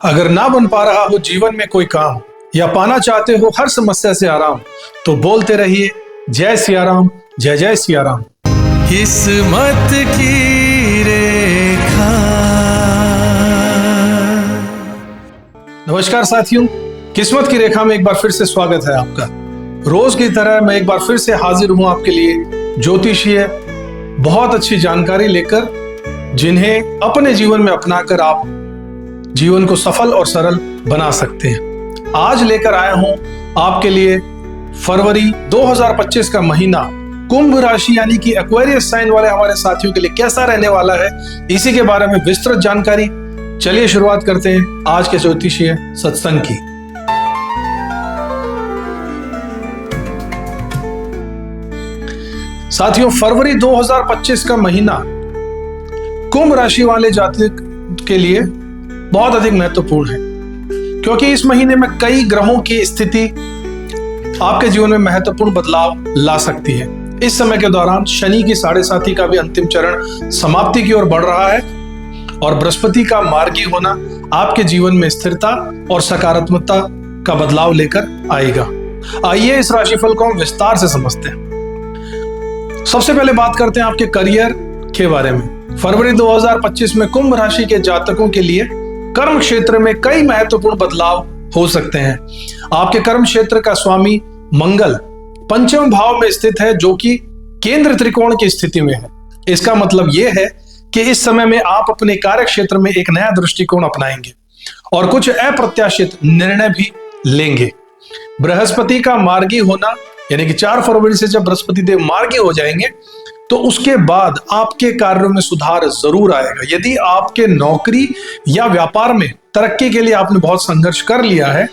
अगर ना बन पा रहा हो जीवन में कोई काम या पाना चाहते हो हर समस्या से आराम, तो बोलते रहिए जय सिया राम, जय जय सिया राम। किस्मत की रेखा। नमस्कार साथियों, किस्मत की रेखा में एक बार फिर से स्वागत है आपका। रोज की तरह मैं एक बार फिर से हाजिर हूं आपके लिए ज्योतिषीय बहुत अच्छी जानकारी लेकर, जिन्हें अपने जीवन में अपनाकर आप जीवन को सफल और सरल बना सकते हैं। आज लेकर आया हूं आपके लिए फरवरी 2025 का महीना कुंभ राशि यानी कि एक्वेरियस साइन वाले हमारे साथियों के लिए कैसा रहने वाला है, इसी के बारे में विस्तृत जानकारी। चलिए शुरुआत करते हैं आज के ज्योतिषीय सत्संग की। साथियों, फरवरी 2025 का महीना कुंभ राशि वाले जातक के लिए बहुत अधिक महत्वपूर्ण है, क्योंकि इस महीने में कई ग्रहों की स्थिति आपके जीवन में महत्वपूर्ण बदलाव ला सकती है। इस समय के दौरान शनि की 7.5 का भी अंतिम चरण समाप्ति की ओर बढ़ रहा है और बृहस्पति का मार्गी होना आपके जीवन में स्थिरता और सकारात्मकता का बदलाव लेकर आएगा। आइए इस राशिफल को हम विस्तार से समझते हैं। सबसे पहले बात करते हैं आपके करियर के बारे में। फरवरी 2025 में कुंभ राशि के जातकों के लिए कर्म क्षेत्र में कई महत्वपूर्ण बदलाव हो सकते हैं। आपके कर्म क्षेत्र का स्वामी मंगल पंचम भाव में स्थित है, जो कि केंद्र त्रिकोण की स्थिति में है। इसका मतलब यह है कि इस समय में आप अपने कार्य क्षेत्र में एक नया दृष्टिकोण अपनाएंगे और कुछ अप्रत्याशित निर्णय भी लेंगे। बृहस्पति का मार्गी होना यानी कि 4 फरवरी से जब बृहस्पति देव मार्गी हो जाएंगे तो उसके बाद आपके कार्यों में सुधार जरूर आएगा। यदि आपके नौकरी या व्यापार में तरक्की के लिए आपने बहुत संघर्ष कर लिया है,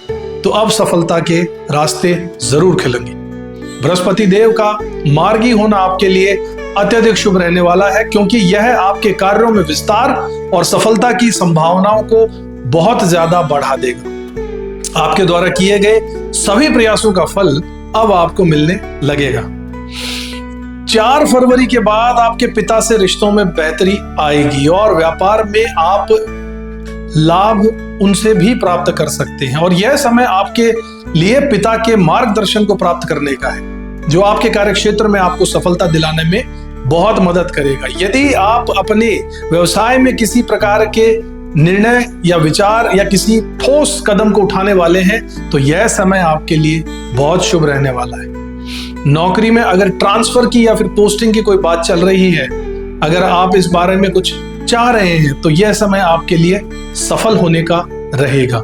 तो अब सफलता के रास्ते जरूर खिलेंगे। बृहस्पति देव का मार्गी होना आपके लिए अत्यधिक शुभ रहने वाला है, क्योंकि यह आपके कार्यों में विस्तार और सफलता की संभावनाओं को बहुत ज्यादा बढ़ा देगा। आपके द्वारा किए गए सभी प्रयासों का फल अब आपको मिलने लगेगा। 4 फरवरी के बाद आपके पिता से रिश्तों में बेहतरी आएगी और व्यापार में आप लाभ उनसे भी प्राप्त कर सकते हैं, और यह समय आपके लिए पिता के मार्गदर्शन को प्राप्त करने का है, जो आपके कार्यक्षेत्र में आपको सफलता दिलाने में बहुत मदद करेगा। यदि आप अपने व्यवसाय में किसी प्रकार के निर्णय या विचार या किसी ठोस कदम को उठाने वाले हैं, तो यह समय आपके लिए बहुत शुभ रहने वाला है। नौकरी में अगर ट्रांसफर की या फिर पोस्टिंग की कोई बात चल रही है, अगर आप इस बारे में कुछ चाह रहे हैं, तो यह समय आपके लिए सफल होने का रहेगा।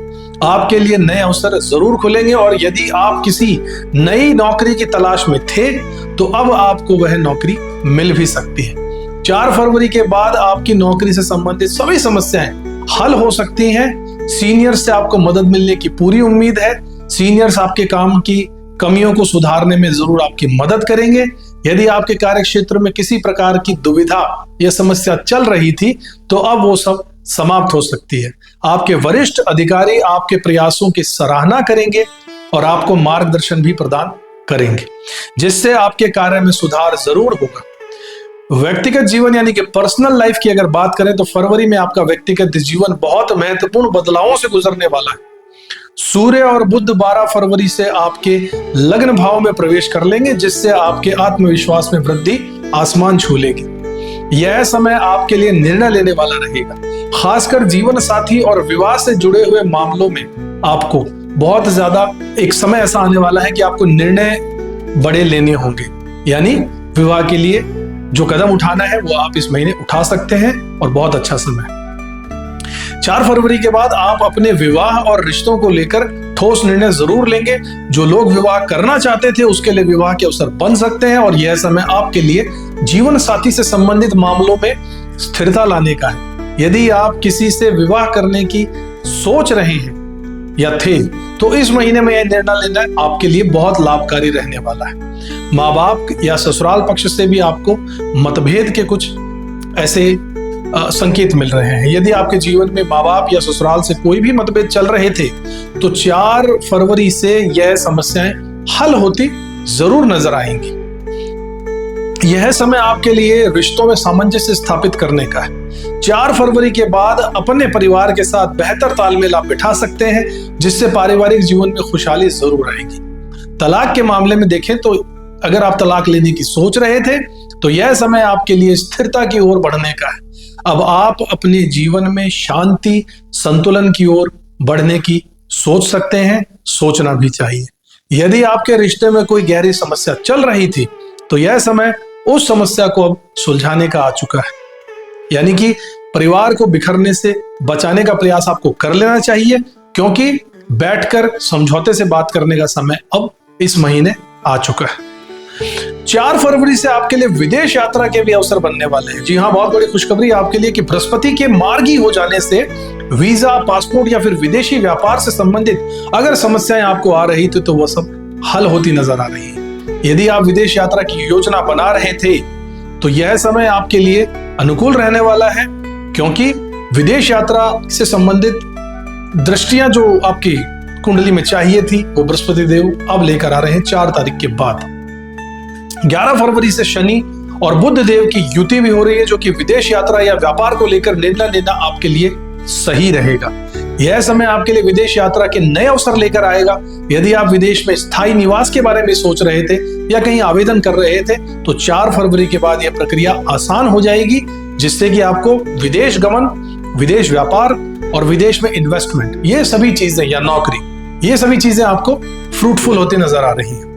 आपके लिए नए अवसर जरूर खुलेंगे, और यदि आप किसी नई नौकरी की तलाश में थे, तो अब आपको वह नौकरी मिल भी सकती है। 4 फरवरी के बाद आपकी नौकरी से संबंधित सभी समस्याएं हल हो सकती हैं। सीनियर्स से आपको मदद मिलने की पूरी उम्मीद है। सीनियर्स आपके काम की कमियों को सुधारने में जरूर आपकी मदद करेंगे। यदि आपके कार्य क्षेत्र में किसी प्रकार की दुविधा या समस्या चल रही थी, तो अब वो सब समाप्त हो सकती है। आपके वरिष्ठ अधिकारी आपके प्रयासों की सराहना करेंगे और आपको मार्गदर्शन भी प्रदान करेंगे, जिससे आपके कार्य में सुधार जरूर होगा। व्यक्तिगत जीवन यानी कि पर्सनल लाइफ की अगर बात करें, तो फरवरी में आपका व्यक्तिगत जीवन बहुत महत्वपूर्ण बदलावों से गुजरने वाला है। सूर्य और बुध 12 फरवरी से आपके लग्न भाव में प्रवेश कर लेंगे, जिससे आपके आत्मविश्वास में वृद्धि आसमान छू लेगी। यह समय आपके लिए निर्णय लेने वाला रहेगा। खासकर जीवन साथी और विवाह से जुड़े हुए मामलों में आपको बहुत ज्यादा एक समय ऐसा आने वाला है कि आपको निर्णय बड़े लेने होंगे, यानी विवाह के लिए जो कदम उठाना है वो आप इस महीने उठा सकते हैं, और बहुत अच्छा समय है। 4 फरवरी के बाद आप अपने विवाह और रिश्तों को लेकर ठोस निर्णय जरूर लेंगे। जो लोग विवाह करना चाहते थे, उसके लिए विवाह के अवसर बन सकते हैं, और यह समय आपके लिए जीवन साथी से संबंधित मामलों में स्थिरता लाने का है। यदि आप किसी से विवाह करने की सोच रहे हैं या थे, तो इस महीने में यह निर्णय लेना आपके लिए बहुत लाभकारी रहने वाला है। माँ बाप या ससुराल पक्ष से भी आपको मतभेद के कुछ ऐसे संकेत मिल रहे हैं। यदि आपके जीवन में माँ बाप या ससुराल से कोई भी मतभेद चल रहे थे, तो 4 फरवरी से यह समस्याएं हल होती जरूर नजर आएंगी। यह समय आपके लिए रिश्तों में सामंजस्य स्थापित करने का है। 4 फरवरी के बाद अपने परिवार के साथ बेहतर तालमेल आप बिठा सकते हैं, जिससे पारिवारिक जीवन में खुशहाली जरूर रहेगी। तलाक के मामले में देखें तो अगर आप तलाक लेने की सोच रहे थे तो यह समय आपके लिए स्थिरता की ओर बढ़ने का है। अब आप अपने जीवन में शांति, संतुलन की ओर बढ़ने की सोच सकते हैं, सोचना भी चाहिए। यदि आपके रिश्ते में कोई गहरी समस्या चल रही थी तो यह समय उस समस्या को अब सुलझाने का आ चुका है। यानी कि परिवार को बिखरने से बचाने का प्रयास आपको कर लेना चाहिए, क्योंकि बैठकर समझौते से बात करने का समय अब इस महीने आ चुका है। 4 फरवरी से आपके लिए विदेश यात्रा के भी अवसर बनने वाले हैं। जी हाँ, बहुत बड़ी खुशखबरी आपके लिए कि बृहस्पति के मार्गी हो जाने से वीजा, पासपोर्ट या फिर विदेशी व्यापार से संबंधित अगर समस्याएं आपको आ रही थी तो वह सब हल होती नजर आ रही है। यदि आप विदेश यात्रा की योजना बना रहे थे तो यह समय आपके लिए अनुकूल रहने वाला है, क्योंकि विदेश यात्रा से संबंधित दृष्टियां जो आपकी कुंडली में चाहिए थी वो बृहस्पति देव अब लेकर आ रहे हैं 4 तारीख के बाद। 11 फरवरी से शनि और बुध देव की युति भी हो रही है, जो कि विदेश यात्रा या व्यापार को लेकर निर्णय लेना आपके लिए सही रहेगा। यह समय आपके लिए विदेश यात्रा के नए अवसर लेकर आएगा। यदि आप विदेश में स्थायी निवास के बारे में सोच रहे थे या कहीं आवेदन कर रहे थे तो 4 फरवरी के बाद यह प्रक्रिया आसान हो जाएगी, जिससे कि आपको विदेश गमन, विदेश व्यापार और विदेश में इन्वेस्टमेंट, ये सभी चीजें या नौकरी, ये सभी चीजें आपको फ्रूटफुल होती नजर आ रही हैं।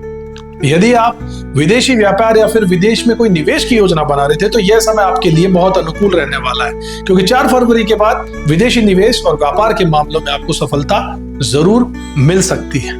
यदि आप विदेशी व्यापार या फिर विदेश में कोई निवेश की योजना बना रहे थे तो यह समय आपके लिए बहुत अनुकूल रहने वाला है, क्योंकि 4 फरवरी के बाद विदेशी निवेश और व्यापार के मामलों में आपको सफलता जरूर मिल सकती है।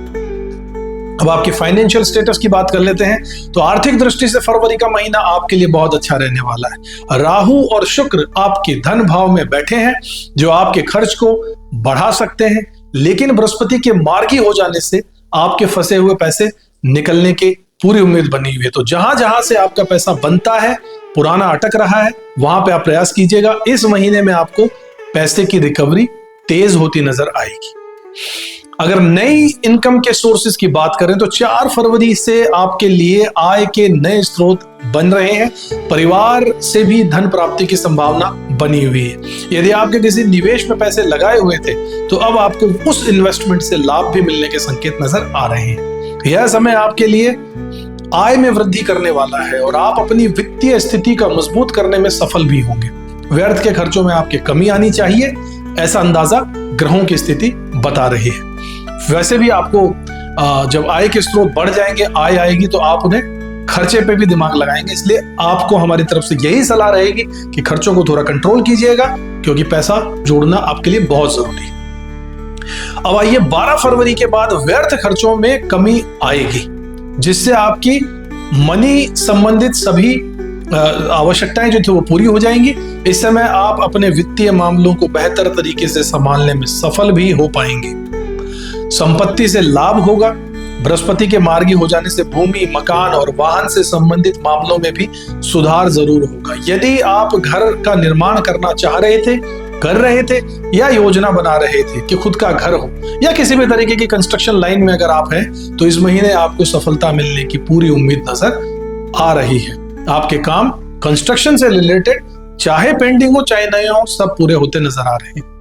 अब आपके फाइनेंशियल स्टेटस की बात कर लेते हैं तो आर्थिक दृष्टि से फरवरी का महीना आपके लिए बहुत अच्छा रहने वाला है। राहु और शुक्र आपके धन भाव में बैठे हैं, जो आपके खर्च को बढ़ा सकते हैं, लेकिन बृहस्पति के मार्गी हो जाने से आपके फंसे हुए पैसे निकलने की पूरी उम्मीद बनी हुई है। तो जहां जहां से आपका पैसा बनता है, पुराना अटक रहा है, वहां पे आप प्रयास कीजिएगा। इस महीने में आपको पैसे की रिकवरी तेज होती नजर आएगी। अगर नई इनकम के सोर्सेज की बात करें तो 4 फरवरी से आपके लिए आय के नए स्रोत बन रहे हैं। परिवार से भी धन प्राप्ति की संभावना बनी हुई है। यदि आपके किसी निवेश में पैसे लगाए हुए थे तो अब आपको उस इन्वेस्टमेंट से लाभ भी मिलने के संकेत नजर आ रहे हैं। यह समय आपके लिए आय में वृद्धि करने वाला है और आप अपनी वित्तीय स्थिति का मजबूत करने में सफल भी होंगे। व्यर्थ के खर्चों में आपके कमी आनी चाहिए, ऐसा अंदाजा ग्रहों की स्थिति बता रही है। वैसे भी आपको जब आय के स्रोत बढ़ जाएंगे, आय आएगी तो आप उन्हें खर्चे पे भी दिमाग लगाएंगे। इसलिए आपको हमारी तरफ से यही सलाह रहेगी कि खर्चों को थोड़ा कंट्रोल कीजिएगा, क्योंकि पैसा जोड़ना आपके लिए बहुत जरूरी है। अब आइए 12 फरवरी के बाद व्यर्थ खर्चों में कमी आएगी, जिससे आपकी मनी संबंधित सभी आवश्यकताएं जो थी वो पूरी हो जाएंगी। इस समय आप अपने वित्तीय मामलों को बेहतर तरीके से संभालने में सफल भी हो पाएंगे। संपत्ति से लाभ होगा। बृहस्पति के मार्गी हो जाने से भूमि, मकान और वाहन से संबंधित मामलों में भी सुधार जरूर होगा। यदि आप घर का निर्माण करना चाह रहे थे, कर रहे थे या योजना बना रहे थे कि खुद का घर हो या किसी भी तरीके की कंस्ट्रक्शन लाइन में अगर आप हैं तो इस महीने आपको सफलता मिलने की पूरी उम्मीद नजर आ रही है। आपके काम कंस्ट्रक्शन से रिलेटेड, चाहे पेंडिंग हो चाहे नए हो, सब पूरे होते नजर आ रहे हैं।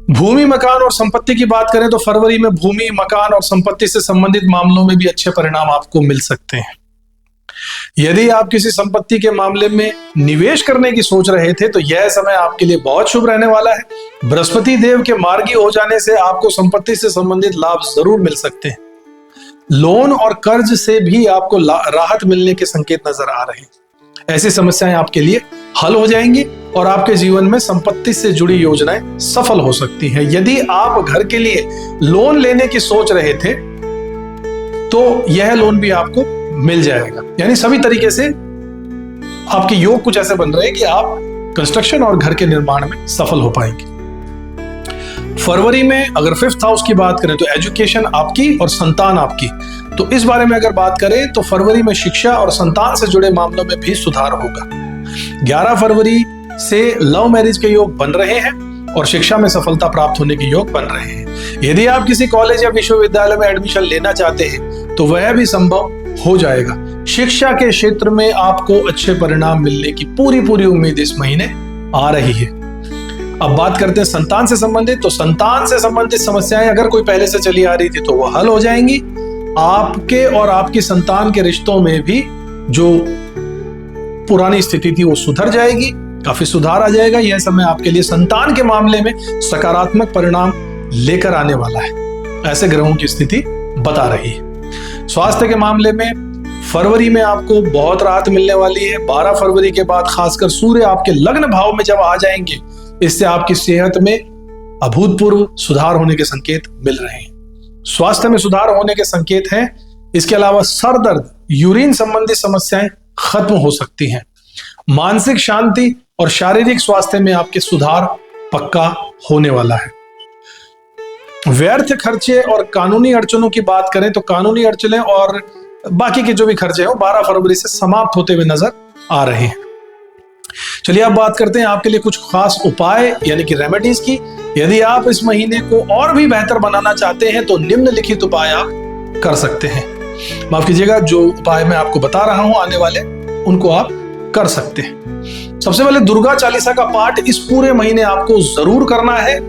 भूमि, मकान और संपत्ति की बात करें तो फरवरी में भूमि, मकान और संपत्ति से संबंधित मामलों में भी अच्छे परिणाम आपको मिल सकते हैं। यदि आप किसी संपत्ति के मामले में निवेश करने की सोच रहे थे तो यह समय आपके लिए बहुत शुभ रहने वाला है। बृहस्पति देव के मार्गी हो जाने से आपको संपत्ति से संबंधित लाभ जरूर मिल सकते हैं। लोन और कर्ज से भी आपको राहत मिलने के संकेत नजर आ रहे हैं। ऐसी समस्याएं आपके लिए हल हो जाएंगी और आपके जीवन में संपत्ति से जुड़ी योजनाएं सफल हो सकती हैं। यदि आप घर के लिए लोन लेने की सोच रहे थे तो यह लोन भी आपको मिल जाएगा। यानी सभी तरीके से आपके योग कुछ ऐसे बन रहे हैं कि आप कंस्ट्रक्शन और घर के निर्माण में सफल हो पाएंगे। फरवरी में अगर 5th हाउस की बात करें तो एजुकेशन आपकी और संतान आपकी, तो इस बारे में अगर बात करें तो फरवरी में शिक्षा और संतान से जुड़े मामलों में भी सुधार होगा। 11 फरवरी से लव मैरिज के योग बन रहे हैं और शिक्षा में सफलता प्राप्त होने के योग बन रहे हैं। यदि आप किसी कॉलेज या विश्वविद्यालय में एडमिशन लेना चाहते हैं तो वह भी संभव हो जाएगा। शिक्षा के क्षेत्र में आपको अच्छे परिणाम मिलने की पूरी उम्मीद इस महीने आ रही है। अब बात करते हैं संतान से संबंधित। तो संतान से संबंधित समस्याएं अगर कोई पहले से चली आ रही थी तो वो हल हो जाएंगी। आपके और आपकी संतान के रिश्तों में भी जो पुरानी स्थिति थी वो सुधर जाएगी, काफी सुधार आ जाएगा। यह समय आपके लिए संतान के मामले में सकारात्मक परिणाम लेकर आने वाला है, ऐसे ग्रहों की स्थिति बता रही है। स्वास्थ्य के मामले में फरवरी में आपको बहुत राहत मिलने वाली है। 12 फरवरी के बाद खासकर सूर्य आपके लग्न भाव में जब आ जाएंगे, इससे आपकी सेहत में अभूतपूर्व सुधार होने के संकेत मिल रहे हैं। स्वास्थ्य में सुधार होने के संकेत हैं। इसके अलावा सर दर्द, यूरिन संबंधी समस्याएं खत्म हो सकती हैं। मानसिक शांति और शारीरिक स्वास्थ्य में आपके सुधार पक्का होने वाला है। व्यर्थ खर्चे और कानूनी अड़चनों की बात करें तो कानूनी अड़चनें और बाकी के जो भी खर्चे हैं 12 फरवरी से समाप्त होते हुए नजर आ रहे हैं। चलिए अब बात करते हैं आपके लिए कुछ खास उपाय यानी कि रेमेडीज की। यदि आप इस महीने को और भी बेहतर बनाना चाहते हैं तो निम्नलिखित उपाय आप कर सकते हैं। माफ कीजिएगा, जो उपाय मैं आपको बता रहा हूं आने वाले, उनको आप कर सकते हैं। सबसे पहले दुर्गा चालीसा का पाठ इस पूरे महीने आपको जरूर करना है।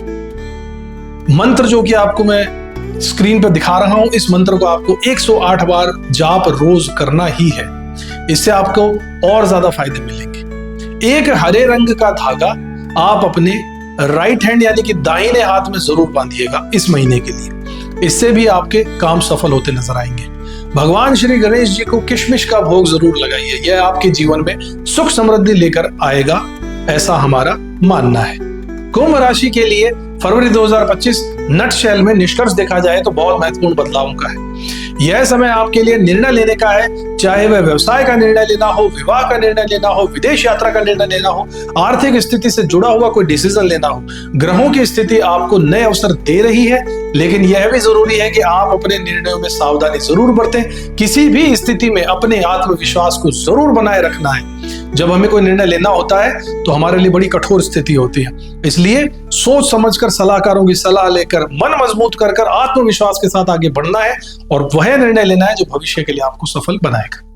मंत्र जो कि आपको मैं स्क्रीन पर दिखा रहा हूं, इस मंत्र को आपको 108 बार जाप रोज करना ही है। इससे आपको और ज्यादा फायदे मिलेंगे। एक हरे रंग का धागा आप अपने राइट हैंड यानी कि दाहिने हाथ में जरूर बांधिएगा इस महीने के लिए। इससे भी आपके काम सफल होते नजर आएंगे। भगवान श्री गणेश जी को किशमिश का भोग जरूर लगाइए। यह आपके जीवन में सुख समृद्धि लेकर आएगा, ऐसा हमारा मानना है। कुंभ राशि के लिए फरवरी 2025 नटशेल में निष्कर्ष देखा जाए तो बहुत महत्वपूर्ण बदलावों का है। यह समय आपके लिए निर्णय लेने का है, चाहे वह व्यवसाय का निर्णय लेना हो, विवाह का निर्णय लेना हो, विदेश यात्रा का निर्णय लेना हो, आर्थिक स्थिति से जुड़ा हुआ कोई डिसीजन लेना हो। ग्रहों की स्थिति आपको नए अवसर दे रही है, लेकिन यह भी जरूरी है कि आप अपने निर्णयों में सावधानी जरूर बरतें। किसी भी स्थिति में अपने आत्मविश्वास को जरूर बनाए रखना है। जब हमें कोई निर्णय लेना होता है तो हमारे लिए बड़ी कठोर स्थिति होती है, इसलिए सोच समझकर सलाहकारों की सलाह लेकर मन मजबूत कर आत्मविश्वास के साथ आगे बढ़ना है और वह निर्णय लेना है जो भविष्य के लिए आपको सफल बनाएगा।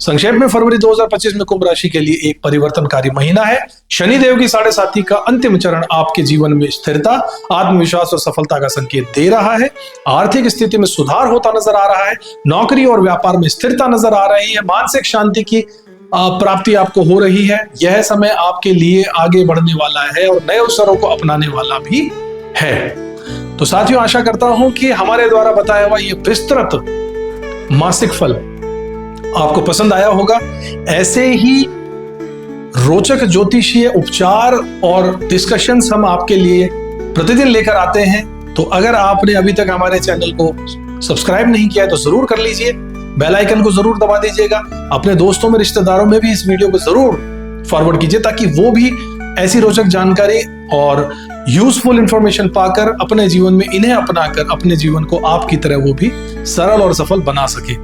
संक्षेप में फरवरी 2025 में कुंभ राशि के लिए एक परिवर्तनकारी महीना है। शनिदेव की 7.5 का अंतिम चरण आपके जीवन में स्थिरता, आत्मविश्वास और सफलता का संकेत दे रहा है। आर्थिक स्थिति में सुधार होता नजर आ रहा है। नौकरी और व्यापार में स्थिरता नजर आ रही है। मानसिक शांति की प्राप्ति आपको हो रही है। यह समय आपके लिए आगे बढ़ने वाला है और नए अवसरों को अपनाने वाला भी है। तो साथियों, आशा करता हूं कि हमारे द्वारा बताया हुआ ये विस्तृत मासिक फल आपको पसंद आया होगा। ऐसे ही रोचक ज्योतिषीय उपचार और डिस्कशंस हम आपके लिए प्रतिदिन लेकर आते हैं। तो अगर आपने अभी तक हमारे चैनल को सब्सक्राइब नहीं किया है तो जरूर कर लीजिए। बेल आइकन को जरूर दबा दीजिएगा। अपने दोस्तों में, रिश्तेदारों में भी इस वीडियो को जरूर फॉरवर्ड कीजिए ताकि वो भी ऐसी रोचक जानकारी और यूजफुल इंफॉर्मेशन पाकर अपने जीवन में इन्हें अपनाकर अपने जीवन को आपकी तरह वो भी सरल और सफल बना सके।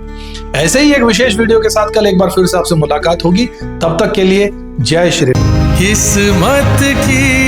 ऐसे ही एक विशेष वीडियो के साथ कल एक बार फिर से आपसे मुलाकात होगी। तब तक के लिए जय श्री राम। किस्मत की